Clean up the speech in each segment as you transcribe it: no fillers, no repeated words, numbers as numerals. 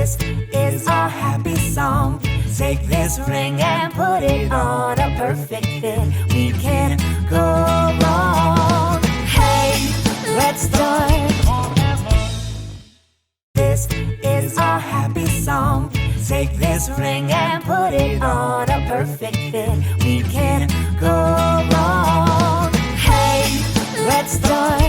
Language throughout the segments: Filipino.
This is our happy song. Take this ring and put it on a perfect fit. We can't go wrong. Hey, let's start. This is our happy song. Take this ring and put it on a perfect fit. We can't go wrong. Hey, let's start.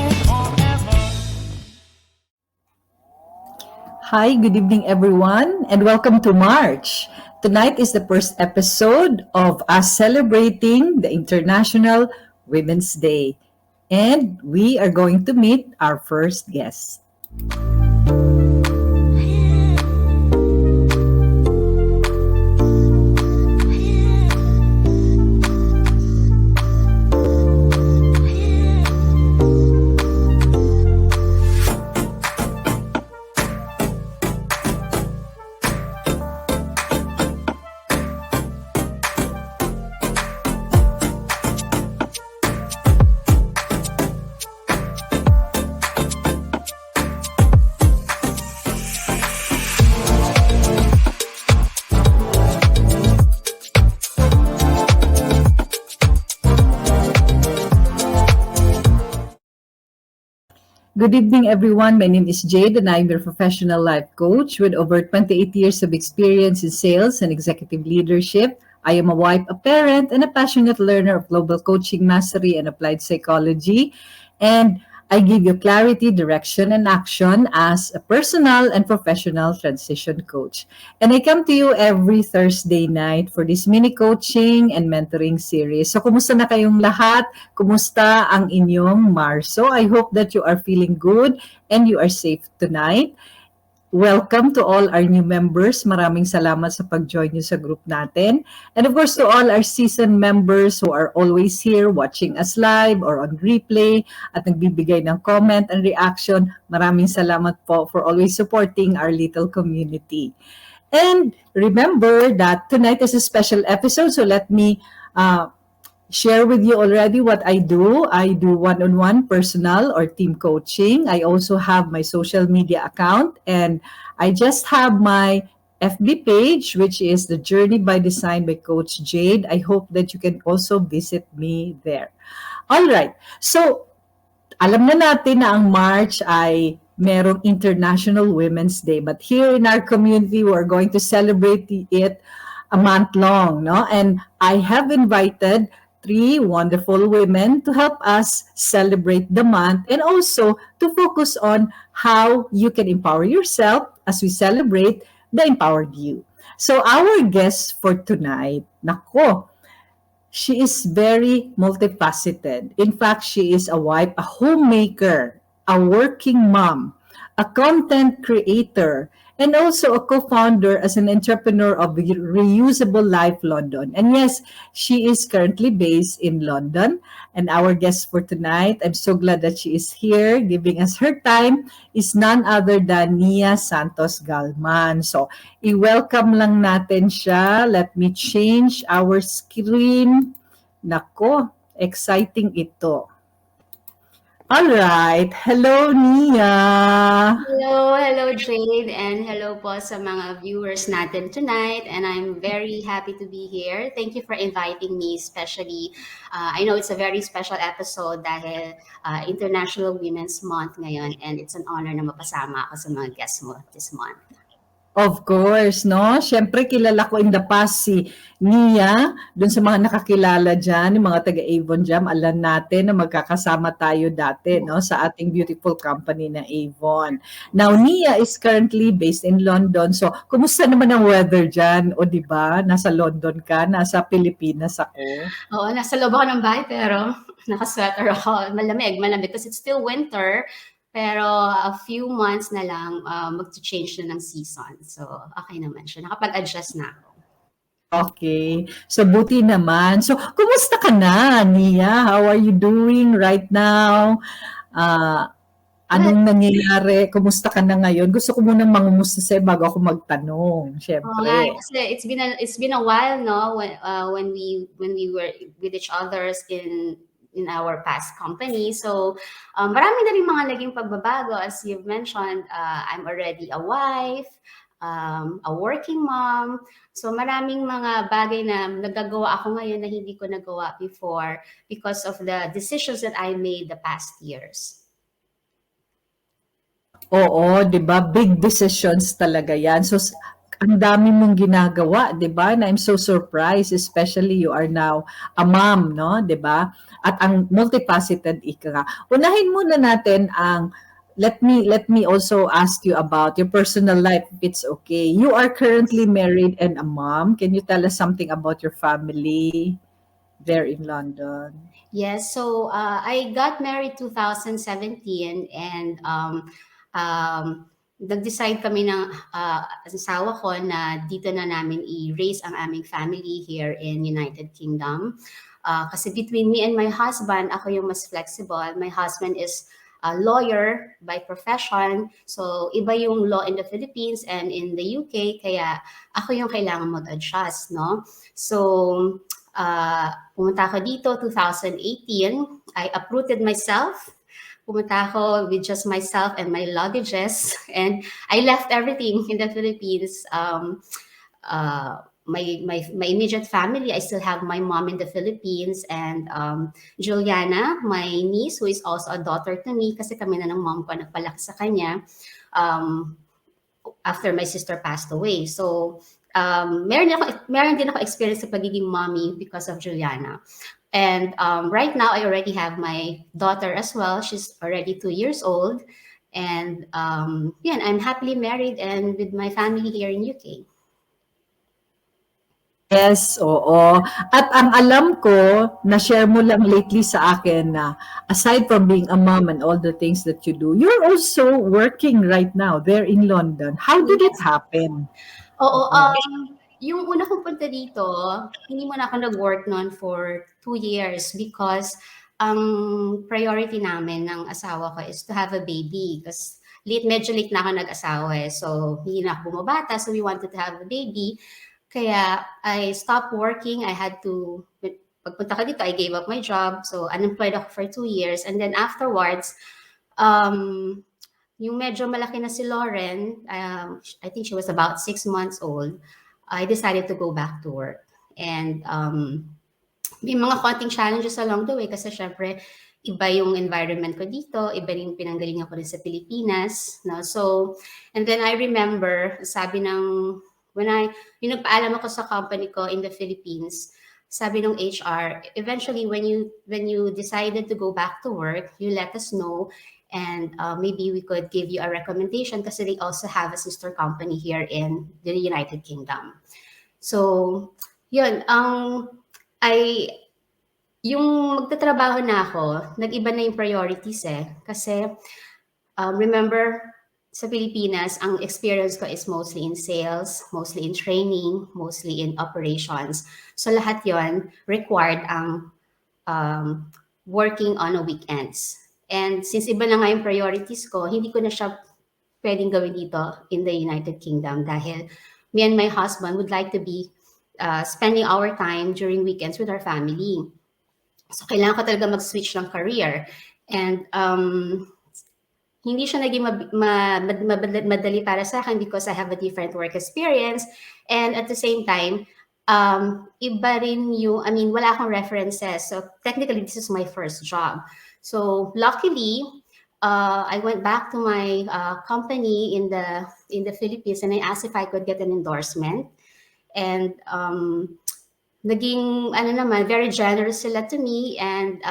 Hi, good evening everyone, and welcome to March. Tonight is the first episode of us celebrating the International Women's Day, and we are going to meet our first guest. Good evening, everyone. My name is Jade, and I'm your professional life coach with over 28 years of experience in sales and executive leadership. I am a wife, a parent, and a passionate learner of global coaching mastery and applied psychology. And I give you clarity, direction, and action as a personal and professional transition coach. And I come to you every Thursday night for this mini coaching and mentoring series. So, kumusta na kayong lahat? Kumusta ang inyong Marso? I hope that you are feeling good and you are safe tonight. Welcome to all our new members. Maraming salamat sa pag-join nyo sa group natin. And of course, to all our seasoned members who are always here watching us live or on replay at nagbibigay ng comment and reaction, maraming salamat po for always supporting our little community. And remember that tonight is a special episode, so let me share with you already what I do. I do one-on-one personal or team coaching. I also have my social media account, and I just have my FB page, which is The Journey by Design by Coach Jade. I hope that you can also visit me there. All right. So, alam na natin na ang March ay merong International Women's Day. But here in our community, we're going to celebrate it a month long, no? And I have invited three wonderful women to help us celebrate the month and also to focus on how you can empower yourself as we celebrate the empowered you. So our guest for tonight, nako, she is very multifaceted. In fact, she is a wife, a homemaker, a working mom, a content creator, and also a co-founder as an entrepreneur of Reusable Life London. And yes, she is currently based in London. And our guest for tonight, I'm so glad that she is here giving us her time, is none other than Nia Santos Galman. So, i-welcome lang natin siya. Let me change our screen. Nako, exciting ito. All right. Hello, Nia. Hello Jade, and hello po sa mga viewers natin tonight. And I'm very happy to be here. Thank you for inviting me, especially. I know it's a very special episode dahil International Women's Month ngayon, and it's an honor na mapasama ako sa mga guests mo this month. Of course, no? Siyempre, kilala ko in the past si Nia, dun sa mga nakakilala dyan, yung mga taga-Avon Jam, alam natin na magkakasama tayo dati, no? Sa ating beautiful company na Avon. Now, Nia is currently based in London. So, kumusta naman ang weather dyan? O, di ba? Nasa London ka, nasa Pilipinas ako. Oo, nasa loob ako ng bahay, pero naka-sweater ako. Malamig because it's still winter. Pero a few months na lang, mag-change na ng season. So, okay naman siya. Nakapag-adjust na ako. Okay. So, buti naman. So, kumusta ka na, Nia? How are you doing right now? Anong nangyayari? Kumusta ka na ngayon? Gusto ko munang mangumusta sa'yo bago ako magtanong. Siyempre. Kasi it's been a while, no? When we were with each others in our past company. So, marami na rin mga naging pagbabago. As you've mentioned, I'm already a wife. a working mom. So maraming mga bagay na nagagawa ako ngayon na hindi ko nagawa before because of the decisions that I made the past years. Oo, 'di ba? Big decisions talaga 'yan. So, ang dami mong ginagawa, 'di ba? Na I'm so surprised, especially you are now a mom, no? 'Di ba? At ang multifaceted ika nga. Unahin muna natin ang let me also ask you about your personal life if it's okay. You are currently married and a mom. Can you tell us something about your family there in London? Yes, so I got married 2017 and nag-decide kami ng asawa ko na dito na namin i-raise ang aming family here in United Kingdom. Kasi between me and my husband, ako yung mas flexible. My husband is a lawyer by profession. So, iba yung law in the Philippines and in the UK, kaya ako yung kailangan mag-adjust, no? So, pumunta ako dito 2018. I uprooted myself. Pumunta ako with just myself and my luggages. And I left everything in the Philippines. My immediate family, I still have my mom in the Philippines and Juliana, my niece, who is also a daughter to me, kasi kami na ng mom ko nagpalaki sa kanya um, after my sister passed away. So, meron din ako experience sa pagiging mommy because of Juliana. And right now, I already have my daughter as well. She's already 2 years old. And yeah, I'm happily married and with my family here in UK. Yes, oo. At ang alam ko, na-share mo lang lately sa akin na aside from being a mom and all the things that you do, you're also working right now there in London. How did it Yes. happen? Oo, Oo. yung una kong punta dito, hindi muna ako nag-work noon for 2 years because ang priority namin ng asawa ko is to have a baby. Kasi medyo late na ako nag-asawa eh. So, hindi na ako bumabata. So, we wanted to have a baby. Kaya I stopped working. I had to, pagpunta ka dito, I gave up my job. So, unemployed ako for 2 years. And then afterwards, um, yung medyo malaki na si Lauren, I think she was about 6 months old, I decided to go back to work. And may mga konting challenges along the way kasi syempre, iba yung environment ko dito, iba rin yung pinanggalingan ko rin sa Pilipinas. No? So, and then I remember, sabi ng, yung nagpaalam ako sa company ko in the Philippines, sabi ng HR, eventually when you decided to go back to work, you let us know and maybe we could give you a recommendation kasi they also have a sister company here in the United Kingdom. So, yun, I, yung magtatrabaho na ako, nag-iba na yung priorities eh. Kasi, remember, sa Pilipinas, ang experience ko is mostly in sales, mostly in training, mostly in operations. So, lahat yon required ang working on a weekends. And since iba na nga yung priorities ko, hindi ko na siya pwedeng gawin dito in the United Kingdom dahil me and my husband would like to be spending our time during weekends with our family. So, kailangan ko talaga mag-switch ng career. And hindi siya naging madali para sa akin because I have a different work experience. And at the same time, iba rin yung, I mean, wala akong references. So, technically, this is my first job. So, luckily, I went back to my company in the Philippines and I asked if I could get an endorsement. And naging ano naman, very generous sila to me and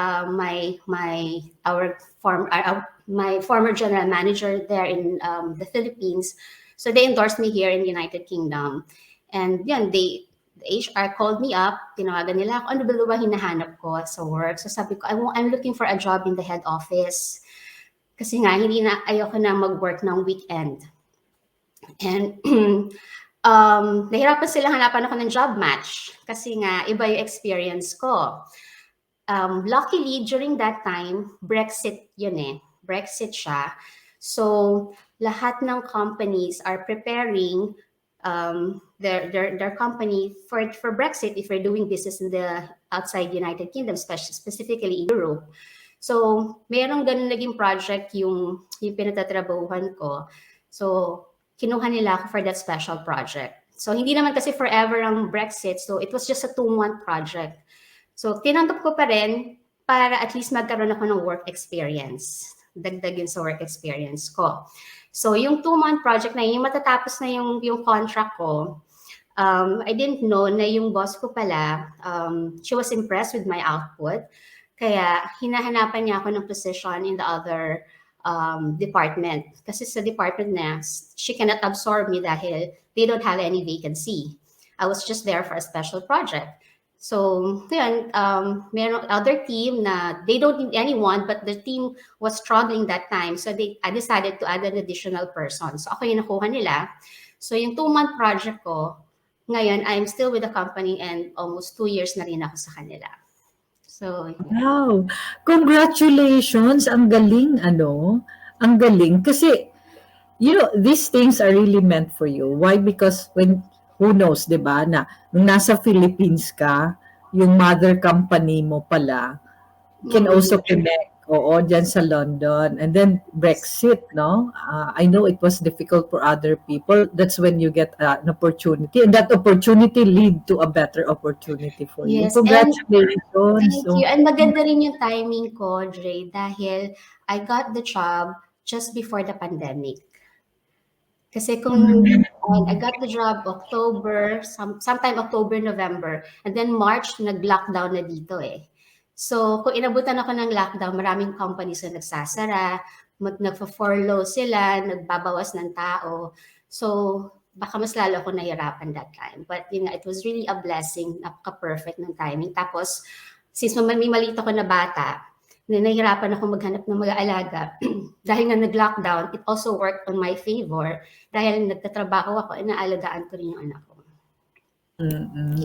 my former general manager there in the Philippines. So they endorsed me here in the United Kingdom. And yun, the HR called me up, tinawagan nila ako, ano ba hinahanap ko sa work? So sabi ko, I'm looking for a job in the head office. Kasi nga, ayoko na mag-work ng weekend. And nahirapan sila hanapan ako ng job match kasi nga iba yung experience ko. Luckily, during that time, Brexit yun eh. Brexit siya. So, lahat ng companies are preparing their company for Brexit if we're doing business in the outside United Kingdom, specifically in Europe. So, merong ganun naging project yung pinatatrabahuhan ko. So, kinuha nila ako for that special project. So hindi naman kasi forever ang Brexit, so it was just a 2-month project. So tinanggap ko pa rin para at least magkaroon ako ng work experience. Dagdag yun sa work experience ko. So yung 2-month project na yun, yung matatapos na yung contract ko, I didn't know na yung boss ko pala, she was impressed with my output. Kaya hinahanapan niya ako ng position in the other department. Kasi sa department na, she cannot absorb me dahil they don't have any vacancy. I was just there for a special project. So, yun, meron other team na they don't need anyone, but the team was struggling that time. So, I decided to add an additional person. So, ako yung nakuha nila. So, yung 2-month project ko, ngayon, I'm still with the company and almost 2 years na rin ako sa kanila. So, yeah. Wow! Congratulations! Ang galing, ano? Ang galing. Kasi, you know, these things are really meant for you. Why? Because who knows, di ba, na nung nasa Philippines ka, yung mother company mo pala, can also connect. Oo, dyan sa London. And then Brexit, no? I know it was difficult for other people. That's when you get an opportunity. And that opportunity lead to a better opportunity for you. Yes, and Congratulations. thank you. And maganda rin yung timing ko, Dre, dahil I got the job just before the pandemic. Kasi kung I got the job October, sometime October, November, and then March, nag-lockdown na dito eh. So, kung inabutan ako ng lockdown, maraming companies na nagsasara, nagpa-furlough sila, nagbabawas ng tao. So, baka mas lalo ako nahirapan that time. But yun nga, it was really a blessing, napaka-perfect ng timing. Tapos, since may maliit ako na bata, na nahihirapan ako maghanap ng mga alaga, dahil nga nag-lockdown, it also worked on my favor dahil nagtatrabaho ako, inaalagaan ko rin yung anak ko.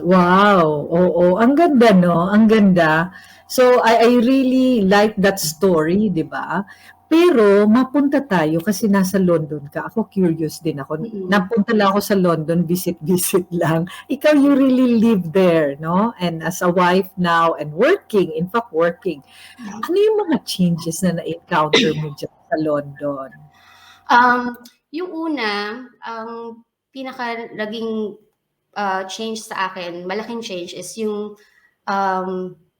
Wow! Oo, ang ganda, no? Ang ganda. So, I really like that story, di ba? Pero, mapunta tayo kasi nasa London ka. Ako, curious din ako. Napunta lang ako sa London, visit-visit lang. Ikaw, you really live there, no? And as a wife now, and working, in fact, working. Ano yung mga changes na na-encounter mo dyan sa London? Yung una, ang pinaka naging change sa akin, malaking change is yung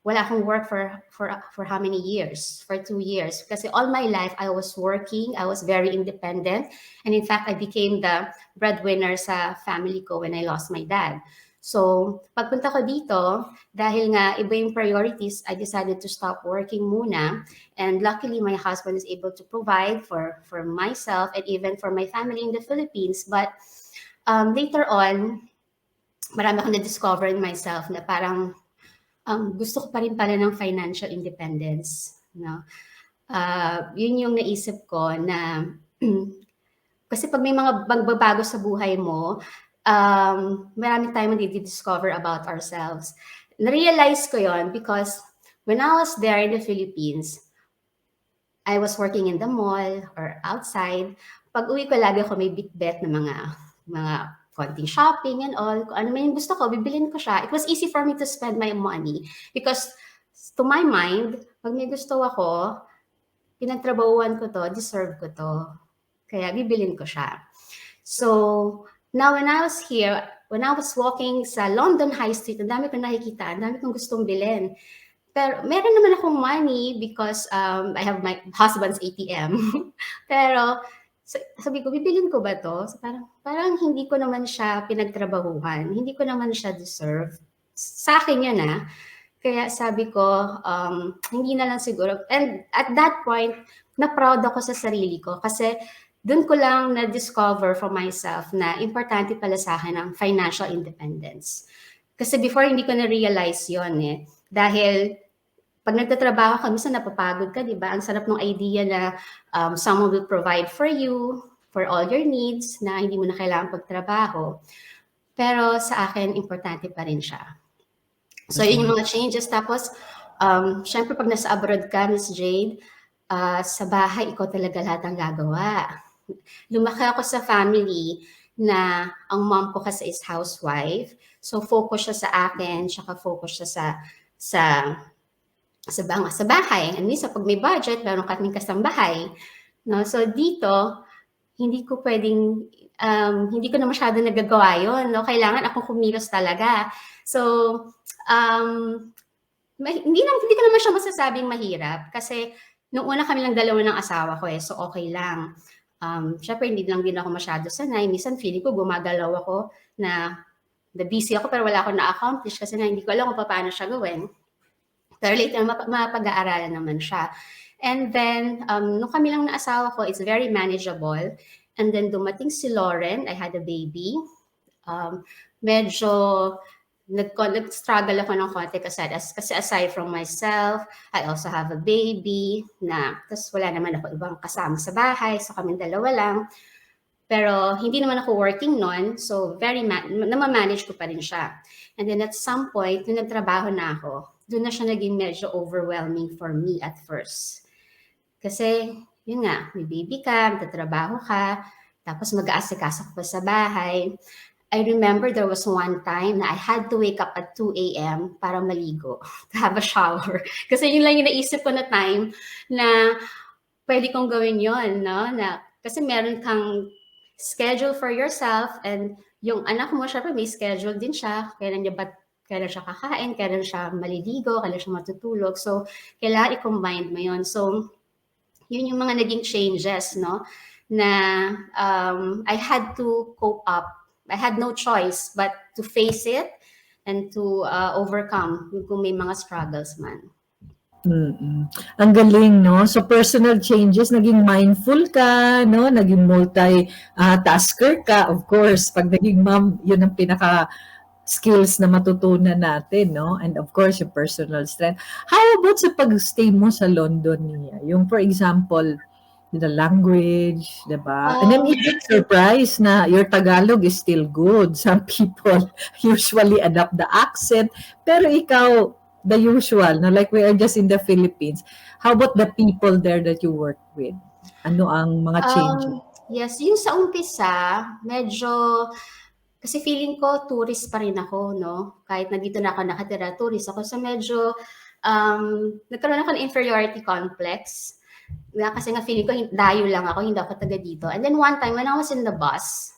wala akong work for how many years? For 2 years. Kasi all my life, I was working, I was very independent. And in fact, I became the breadwinner sa family ko when I lost my dad. So, pagpunta ko dito, dahil nga iba yung priorities, I decided to stop working muna. And luckily, my husband is able to provide for myself and even for my family in the Philippines. But later on, marami akong na-discover in myself na parang gusto ko pa rin pala ng financial independence. No? Yun yung naisip ko na kasi pag may mga magbabago sa buhay mo, marami tayong discover about ourselves. Na-realize ko yon because when I was there in the Philippines, I was working in the mall or outside. Pag uwi ko, lagi ako may bit-bet na mga konting shopping and all. Kung ano man yung gusto ko, bibilin ko siya. It was easy for me to spend my money because to my mind, pag may gusto ako, pinagtrabahuan ko to, deserve ko to. Kaya bibilin ko siya. So, now when I was here, when I was walking sa London High Street, ang dami kong nakikita, ang dami kong gustong bilhin. Pero meron naman akong money because I have my husband's ATM. Pero sabi ko, bibilin ko ba to? So, parang hindi ko naman siya pinagtrabahuhan. Hindi ko naman siya deserve. Sa akin yun Kaya sabi ko, hindi na lang siguro. And at that point, na-proud ako sa sarili ko kasi doon ko lang na-discover for myself na importante pala sa akin ang financial independence. Kasi before, hindi ko na-realize yun Dahil pag nagtatrabaho ka, minsan napapagod ka, di ba? Ang sarap ng idea na someone will provide for you, for all your needs, na hindi mo na kailangan pagtrabaho. Pero sa akin, importante pa rin siya. So, yun yung mga changes. Tapos, syempre pag nasa abroad ka, Miss Jade, sa bahay, ikaw talaga lahat ang gagawa. Lumaki ako sa family na ang mom ko kasi is housewife. So, focus siya sa akin, tsaka focus siya sa bahay. And minsan, pag may budget, meron kaming kasambahay. No? So, dito, hindi ko pwedeng hindi ko na masyado nagagawa yun, no? Kailangan akong kumilos talaga. So, um, hindi ko naman siya masasabing mahirap kasi nung una kami lang dalawa ng asawa ko so okay lang. Syempre hindi lang din ako masyado sanay. Minsan feeling ko gumagalaw ako na busy ako pero wala akong na-accomplish kasi nga hindi ko alam kung paano siya gawin. Pero later, mapag-aaralan naman siya. And then, nung kami lang na asawa ko, it's very manageable. And then dumating si Lauren, I had a baby. Medyo nag-struggle ako ng konti kasi aside from myself, I also have a baby tapos wala naman ako ibang kasama sa bahay, so kaming dalawa lang. Pero hindi naman ako working noon, so namamanage ko pa rin siya. And then at some point, nung nagtrabaho na ako, doon na siya naging medyo overwhelming for me at first. Kasi, yun nga, may baby ka, magtatrabaho ka, tapos mag-aasikaso ka pa sa bahay. I remember there was one time na I had to wake up at 2 a.m. para maligo, to have a shower. Kasi yun lang yung naisip ko na time na pwede kong gawin yun, no? Kasi meron kang schedule for yourself and yung anak mo, syempre may schedule din siya. Kailan siya kakain, kailan siya maliligo, kailan siya matutulog. So, kailangan i-combine mo yun. So, yun yung mga naging changes, no? Na I had to cope up. I had no choice but to face it and to overcome kung may mga struggles man. Ang galing, no? So, personal changes, naging mindful ka, no? Naging multi-tasker ka. Of course, pag naging mom, yun ang skills na matutunan natin, no? And of course, yung personal strength. How about sa pag-stay mo sa London niya? Yung, for example, the language, diba? And I'm even surprised na your Tagalog is still good. Some people usually adapt the accent, pero ikaw, the usual, no? Like we are just in the Philippines. How about the people there that you work with? Ano ang mga changes? Yes, yung sa umpisa, medyo, kasi feeling ko tourist pa rin ako, no? Kahit nandito na ako nakatira, tourist ako. So medyo, nagkaroon ako ng inferiority complex. Kasi nga feeling ko, dayo lang ako, hindi ako taga dito. And then one time, when I was in the bus,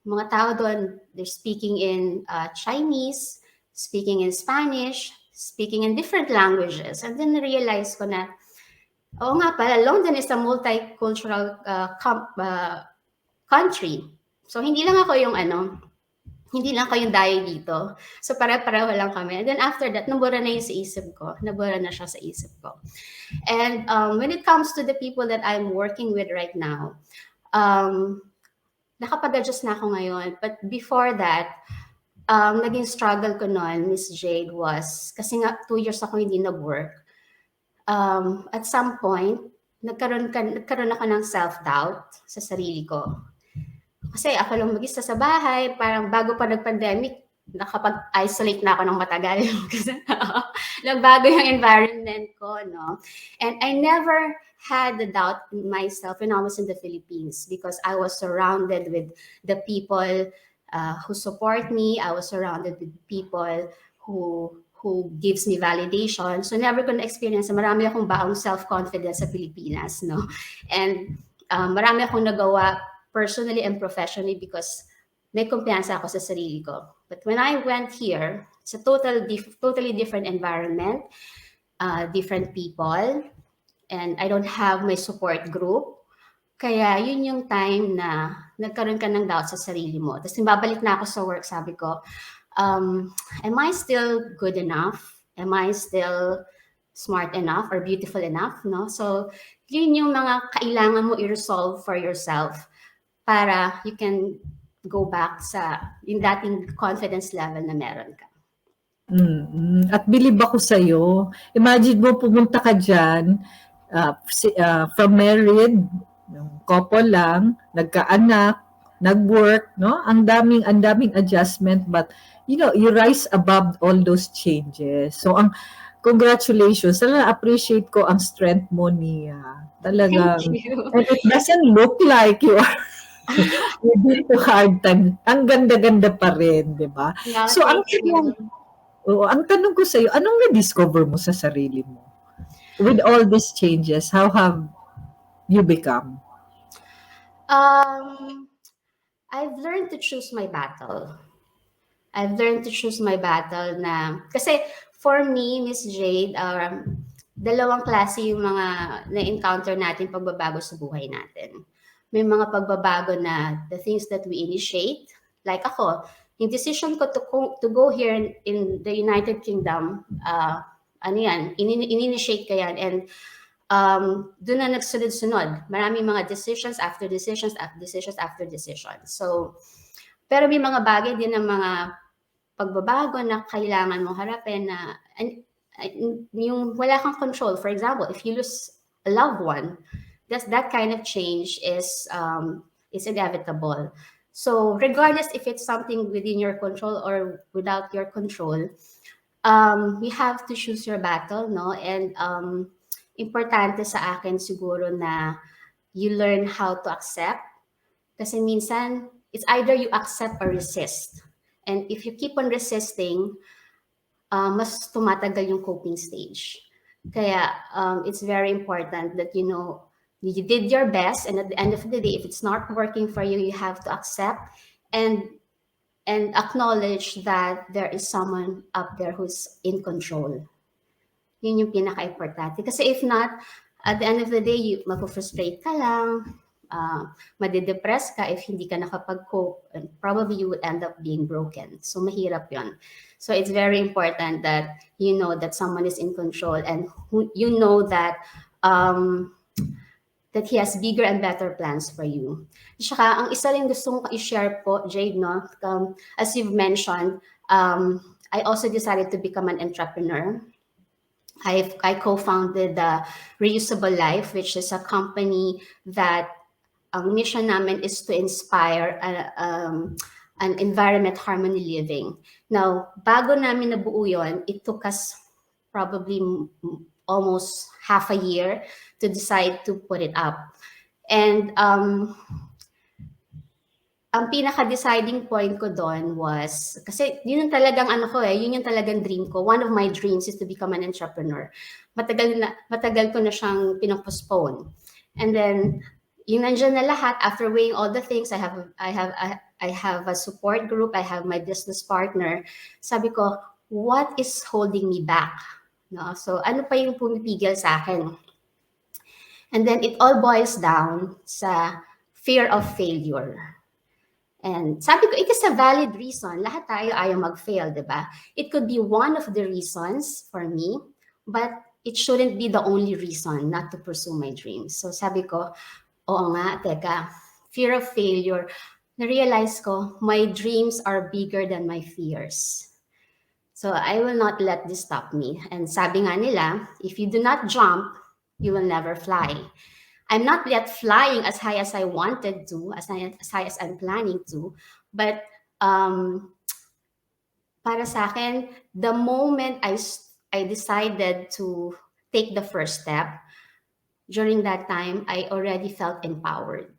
mga tao doon, they're speaking in Chinese, speaking in Spanish, speaking in different languages. And then realize ko na, oo nga pala, London is a multicultural country. So hindi lang ako yung dayo dito. So pare-pareho lang kami. And then after that, nabura na yung sa isip ko. Nabura na siya sa isip ko. And when it comes to the people that I'm working with right now, nakapag-adjust na ako ngayon. But before that, naging struggle ko noon, Miss Jade, was, kasi nga 2 years ako hindi nag-work. At some point, nagkaroon ako ng self-doubt sa sarili ko. Kasi ako lang mag-isa sa bahay, parang bago pa nag-pandemic, nakapag-isolate na ako ng matagal. Kasi nagbago yung environment ko, no? And I never had the doubt in myself when I was in the Philippines because I was surrounded with the people who support me. I was surrounded with people who gives me validation. So never ko na-experience. Marami akong baong self-confidence sa Pilipinas, no? And marami akong nagawa personally and professionally because may kumpiyansa ako sa sarili ko. But when I went here, it's a totally different environment, different people, and I don't have my support group. Kaya yun yung time na nagkaroon ka ng doubt sa sarili mo. Tapos babalik na ako sa work, sabi ko, am I still good enough? Am I still smart enough or beautiful enough? No? So yun yung mga kailangan mo i-resolve for yourself para you can go back sa yung dating confidence level na meron ka. At believe ako sa'yo. Imagine mo, pumunta ka dyan, from married, couple lang, nagkaanak, nag-work, no? Ang daming adjustment, but you rise above all those changes. So congratulations. Talaga appreciate ko ang strength mo, Nia. Talagang, Thank you. and it doesn't look like you are with the hard time. Ang ganda-ganda pa rin, di ba? Yeah, So, ang thank you. tanong ko sa'yo, anong na-discover mo sa sarili mo? With all these changes, how have you become? Um, I've learned to choose my battle. I've learned to choose my battle na, kasi for me, Miss Jade, dalawang klase yung mga na-encounter natin pagbabago sa buhay natin. May mga pagbabago na the things that we initiate, like ako, yung decision ko to go here in the United Kingdom, ano yan, in-initiate ko yan, and doon na nagsunod-sunod. Maraming mga decisions after decisions after decisions after decisions. So, pero may mga bagay din ng mga pagbabago na kailangan mong harapin na yung wala kang control. For example, if you lose a loved one, that kind of change is inevitable. So regardless if it's something within your control or without your control, you have to choose your battle, no? And importante sa akin siguro na you learn how to accept. Kasi minsan, it's either you accept or resist. And if you keep on resisting, mas tumatagal yung coping stage. Kaya it's very important that you did your best, and at the end of the day, if it's not working for you, you have to accept and acknowledge that there is someone up there who's in control. Yun yung pinaka-importante. Kasi if not, at the end of the day, mapu-frustrate ka lang, madidepress ka if hindi ka nakapag-cope, and probably you would end up being broken. So mahirap yun. So it's very important that you know that someone is in control, and you know that that he has bigger and better plans for you. Saka, ang isa rin gusto kong i-share po, Jade, no? As you've mentioned, I also decided to become an entrepreneur. I co-founded the Reusable Life, which is a company that ang mission namin is to inspire an environment harmony living. Now, bago namin nabuo yun, it took us probably almost half a year to decide to put it up. And ang pinaka-deciding point ko doon was, kasi yun yung talagang yun yung talagang dream ko. One of my dreams is to become an entrepreneur. Matagal ko na siyang pinopostpone. And then, yung nandiyan na lahat, after weighing all the things, I have a support group, I have my business partner. Sabi ko, what is holding me back? No? So, ano pa yung pumipigil sa akin? And then, it all boils down sa fear of failure. And sabi ko, it is a valid reason. Lahat tayo ayaw mag-fail, di ba? It could be one of the reasons for me, but it shouldn't be the only reason not to pursue my dreams. So sabi ko, oo nga, teka, fear of failure. Na-realize ko, my dreams are bigger than my fears. So I will not let this stop me. And sabi nga nila, if you do not jump, you will never fly. I'm not yet flying as high as I wanted to, as high as I'm planning to, but para sa akin, the moment I decided to take the first step, during that time, I already felt empowered.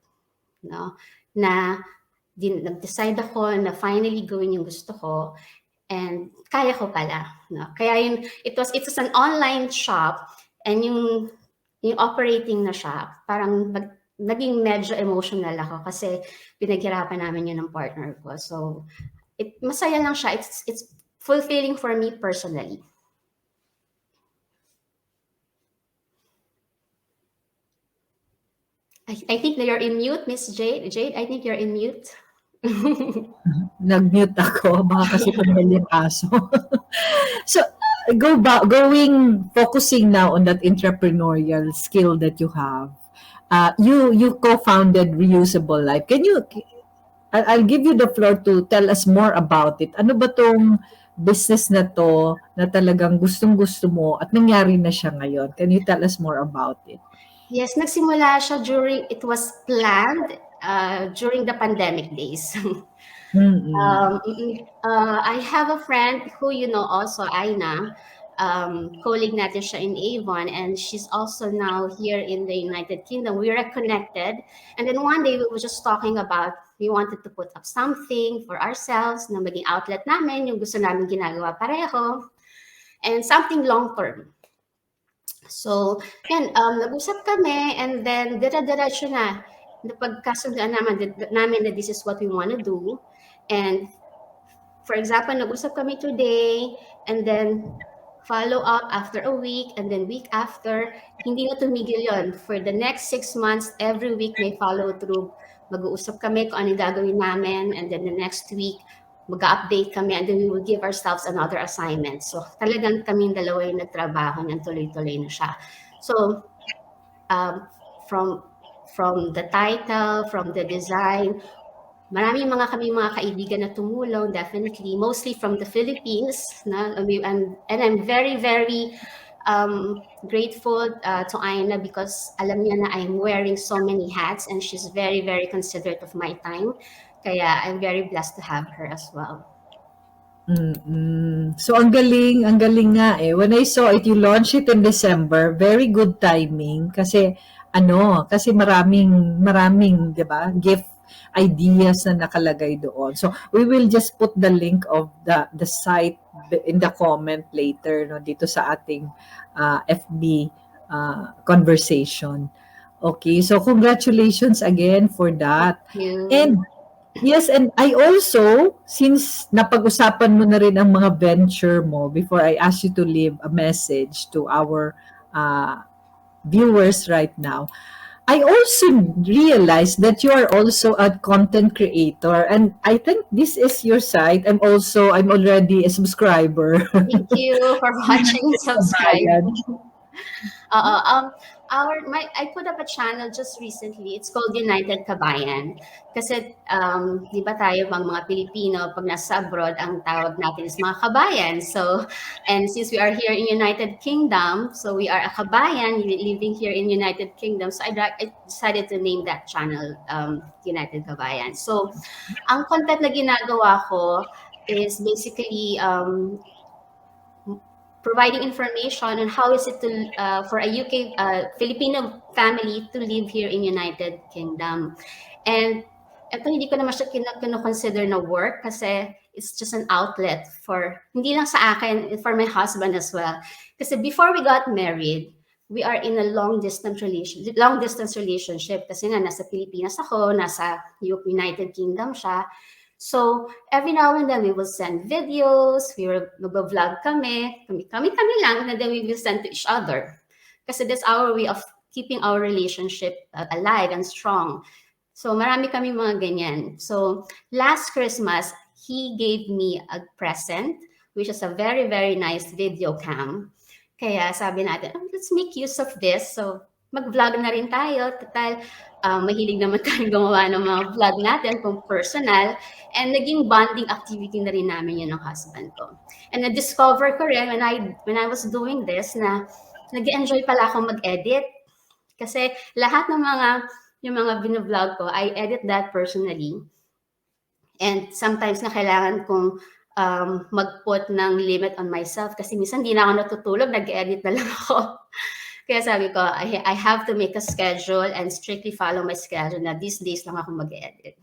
No? Na nag-decide ako na finally gawin yung gusto ko, and kaya ko pala. No? Kaya it was an online shop, and yung operating na siya, parang naging medyo emotional ako kasi pinaghirapan namin yun ng partner ko. So, masaya lang siya. It's fulfilling for me personally. I think that you're in mute, Miss Jade. Jade, I think you're in mute. Nag-mute ako, baka kasi tumagal yung aso. So, focusing now on that entrepreneurial skill that you have. You co-founded Reusable Life. I'll give you the floor to tell us more about it. Ano ba tong business na to na talagang gustong-gusto mo at nangyari na siya ngayon? Can you tell us more about it? Yes, nagsimula siya it was planned during the pandemic days. I have a friend who also, Aina, colleague natin siya in Avon, and she's also now here in the United Kingdom. We are connected, and then one day we were just talking about we wanted to put up something for ourselves na maging outlet namin, yung gusto namin ginagawa pareho, and something long-term. So, yan, nag-usap kami, and then dire-diretso na. napagkasundaan namin that this is what we want to do. And for example, nag-usap kami today, and then follow up after a week, and then week after, hindi na tumigil yon. For the next 6 months, every week may follow through. Mag-uusap kami kung ano yung gagawin namin, and then the next week, mag-update kami, and then we will give ourselves another assignment. So talagang kaming dalawa yung nagtrabaho ng tuloy-tuloy na siya. So um, from from the title, from the design, marami mga kaibigan na tumulong, definitely, mostly from the Philippines. And I'm very, very grateful to Aina because alam niya na I'm wearing so many hats and she's very, very considerate of my time. Kaya I'm very blessed to have her as well. So ang galing nga eh. When I saw it, you launched it in December, very good timing kasi kasi maraming, 'di ba, gift ideas na nakalagay doon. So we will just put the link of the site in the comment later no dito sa ating FB conversation. Okay, so congratulations again for that. Thank you. And yes, and I also, since napag-usapan mo na rin ang mga venture mo, before I ask you to leave a message to our viewers right now, I also realized that you are also a content creator, and I think this is your site. I'm already a subscriber. Thank you for watching and subscribing. I put up a channel just recently. It's called United Kabayan. Kasi, di ba tayo mga Pilipino, pag nasa abroad, ang tawag natin is mga kabayan. So, and since we are here in United Kingdom, so we are a kabayan living here in United Kingdom. So I decided to name that channel United Kabayan. So, ang content na ginagawa ko is basically providing information on how is it for a UK Filipino family to live here in United Kingdom. And ito hindi ko naman siya kino-consider na work kasi it's just an outlet for, hindi lang sa akin, for my husband as well. Kasi before we got married, we are in a long distance relationship kasi nga nasa Pilipinas ako, nasa United Kingdom siya. So, every now and then, we will send videos, we will mag-vlog kami lang, and then we will send to each other. Kasi that's our way of keeping our relationship alive and strong. So, marami kami mga ganyan. So, last Christmas, he gave me a present, which is a very, very nice video cam. Kaya sabi natin, let's make use of this. So, mag-vlog na rin tayo. Total, mahilig naman tayo gumawa ng mga vlog natin kung personal. And naging bonding activity na rin namin yun ng husband ko. And na-discover ko rin when I was doing this na nag-enjoy pala akong mag-edit. Kasi lahat ng yung mga binablog ko, I edit that personally. And sometimes na kailangan kong mag-put ng limit on myself kasi minsan hindi na ako natutulog, nag-edit na lang ako. Kaya sabi ko, I have to make a schedule and strictly follow my schedule na these days lang ako mag-edit.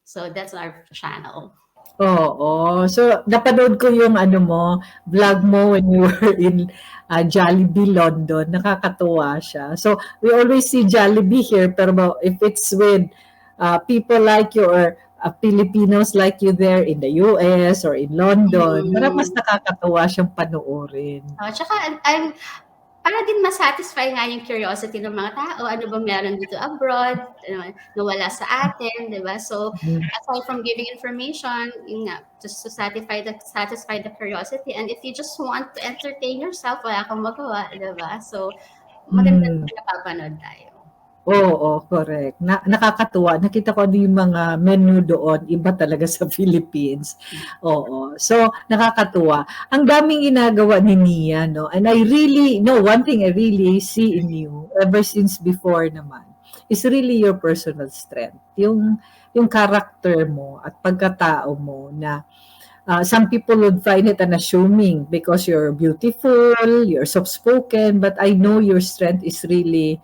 So that's our channel. Oo. So, napanood ko yung vlog mo when you were in Jollibee, London. Nakakatuwa siya. So, we always see Jollibee here, pero if it's with people like you or Filipinos like you there in the US or in London, parang mas nakakatuwa siyang panoorin. Tsaka, para din masatisfy nga yung curiosity ng mga tao, ano ba meron dito abroad, nawala sa atin, di ba? So, aside from giving information, just to satisfy the curiosity, and if you just want to entertain yourself, wala kang magawa, di ba? So, maganda na napapanood tayo. Oo, correct. Nakakatuwa. Nakita ko yung mga menu doon, iba talaga sa Philippines. Oo. So, nakakatuwa. Ang daming ginagawa ni Nia, no? And one thing I really see in you, ever since before naman, is really your personal strength. Yung character mo at pagkatao mo na some people would find it unassuming because you're beautiful, you're soft-spoken, but I know your strength is really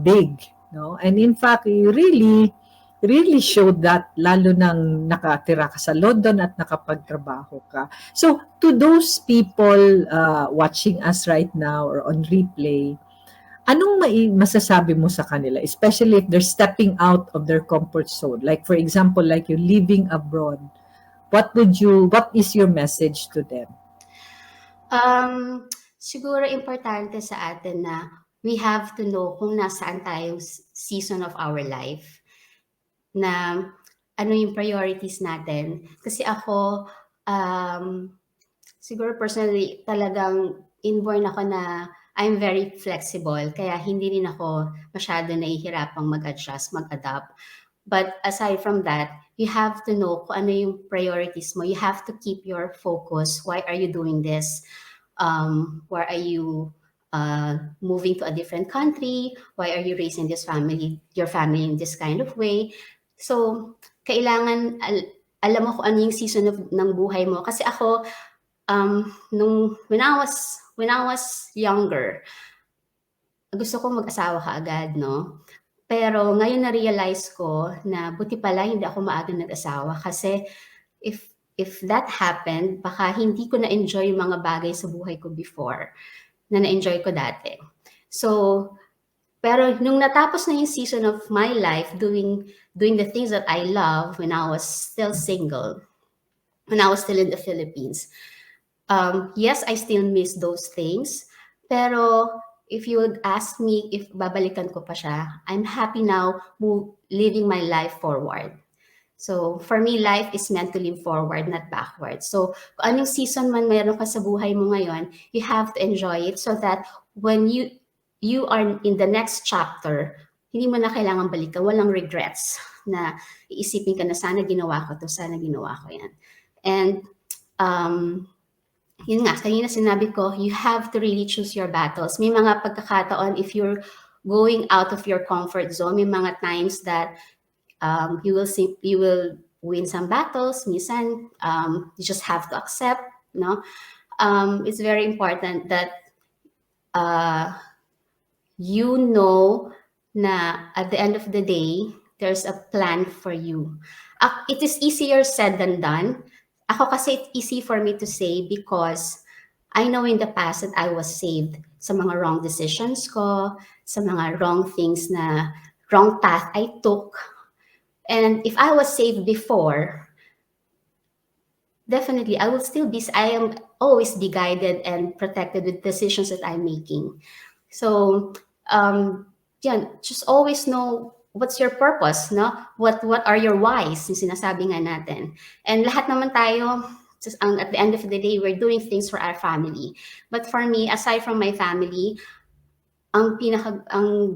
big, no? And in fact, you really showed that lalo nang nakatira ka sa London at nakapagtrabaho ka. So, to those people watching us right now or on replay, Anong masasabi mo sa kanila, especially if they're stepping out of their comfort zone? Like for example, like you're living abroad. What is your message to them? Siguro importante sa atin na we have to know kung nasaan tayong season of our life, na ano yung priorities natin. Kasi ako, um, siguro personally, talagang inborn ako na I'm very flexible, kaya hindi rin ako masyado nahihirapang mag-adjust, mag-adapt. But aside from that, you have to know kung ano yung priorities mo. You have to keep your focus. Why are you doing this? Why are you moving to a different country? Why are you raising your family in this kind of way? So, kailangan alam mo kung ano yung season ng buhay mo. Kasi ako, when I was younger, gusto ko mag-asawa kaagad, no? Pero ngayon na-realize ko na buti pala hindi ako maaga nag-asawa kasi if that happened, baka hindi ko na-enjoy yung mga bagay sa buhay ko before na na-enjoy ko dati. So, pero nung natapos na yung season of my life doing the things that I love when I was still single, when I was still in the Philippines, yes, I still miss those things. Pero if you would ask me if babalikan ko pa siya, I'm happy now living my life forward. So for me, life is meant to live forward, not backward. So kung anong season man meron ka sa buhay mo ngayon, you have to enjoy it so that when you are in the next chapter, hindi mo na kailangan balikan, walang regrets na iisipin ka na sana ginawa ko to, sana ginawa ko yan. And yun nga, kanina sinabi ko, you have to really choose your battles. May mga pagkakataon, if you're going out of your comfort zone, may mga times that you will win some battles. Minsan, you just have to accept, no? It's very important that you know na at the end of the day, there's a plan for you. It is easier said than done. Ako kasi it's easy for me to say because I know in the past that I was saved sa mga wrong decisions ko, sa mga wrong things na wrong path I took. And if I was saved before, definitely I am always be guided and protected with decisions that I'm making. So, just always know what's your purpose, no? What are your whys, yung sinasabi nga natin. And lahat naman tayo, at the end of the day, we're doing things for our family. But for me, aside from my family, ang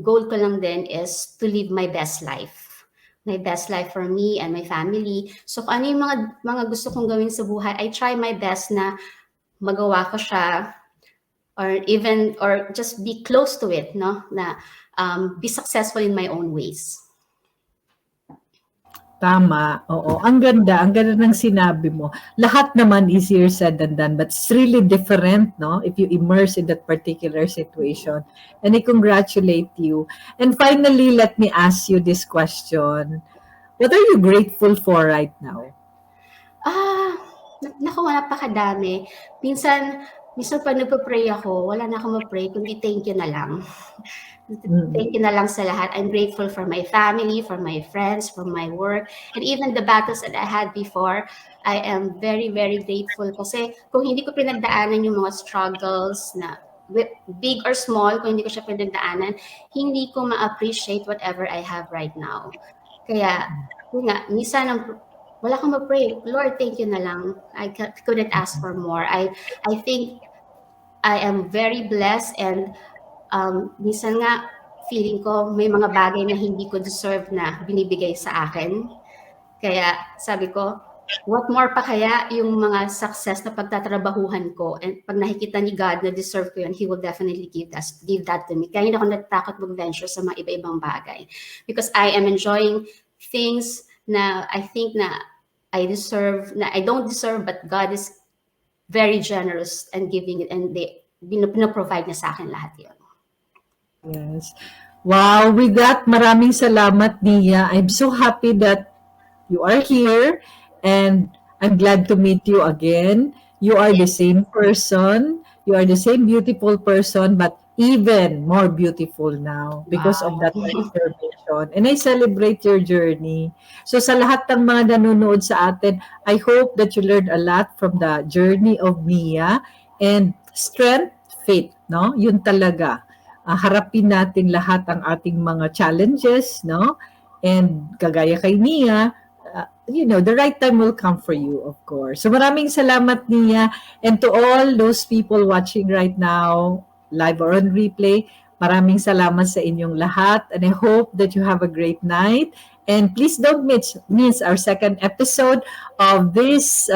goal ko lang din is to live my best life. My best life for me and my family. So kung ano yung mga gusto kong gawin sa buhay, I try my best na magawa ko siya or just be close to it, no? Na be successful in my own ways. Tama, oo. Ang ganda ng sinabi mo. Lahat naman easier said than done, but it's really different, no? If you immerse in that particular situation. And I congratulate you. And finally, let me ask you this question. What are you grateful for right now? Naku, napakadami. Minsan pag nagpa-pray ako, wala na akong ma-pray kundi thank you na lang. Thank you na lang sa lahat. I'm grateful for my family, for my friends, for my work, and even the battles that I had before. I am very, very grateful kasi kung hindi ko pinagdaanan yung mga struggles na big or small, kung hindi ko siya pinagdaanan, hindi ko ma-appreciate whatever I have right now. Kaya, yun nga, minsan wala kang ma-pray. Lord, thank you na lang. I couldn't ask for more. I think I am very blessed and minsan nga feeling ko may mga bagay na hindi ko deserve na binibigay sa akin. Kaya sabi ko, what more pa kaya yung mga success na pagtatrabahuhan ko, and pag nakikita ni God na deserve ko yun, He will definitely give that to me. Kaya hindi ako natatakot mag-venture sa mga iba-ibang bagay. Because I am enjoying things na I think na I don't deserve, but God is very generous and giving it, and provide niya sa akin lahat yun. Yes. Wow, with that, maraming salamat, Nia. I'm so happy that you are here and I'm glad to meet you again. You are the same person. You are the same beautiful person, but even more beautiful now because of Wow. that transformation. And I celebrate your journey. So sa lahat ng mga nanonood sa atin, I hope that you learned a lot from the journey of Mia and strength, faith, no? Yun talaga. Harapin natin lahat ang ating mga challenges, no? And kagaya kay Mia, the right time will come for you, of course. So maraming salamat, Nia. And to all those people watching right now, live or on replay, maraming salamat sa inyong lahat. And I hope that you have a great night. And please don't miss our second episode of these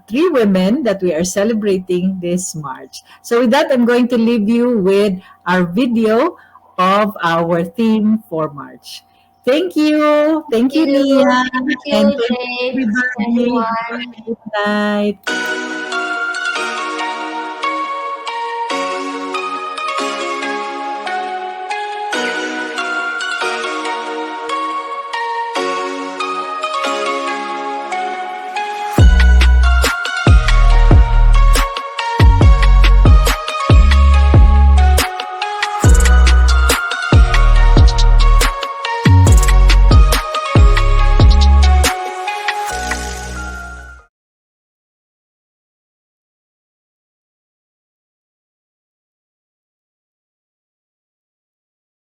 three women that we are celebrating this March. So with that, I'm going to leave you with our video of our theme for March. Thank you. Thank you, Thank you. Nia. Thank And you, thank you, Jade. everybody. Have Everyone. a great night.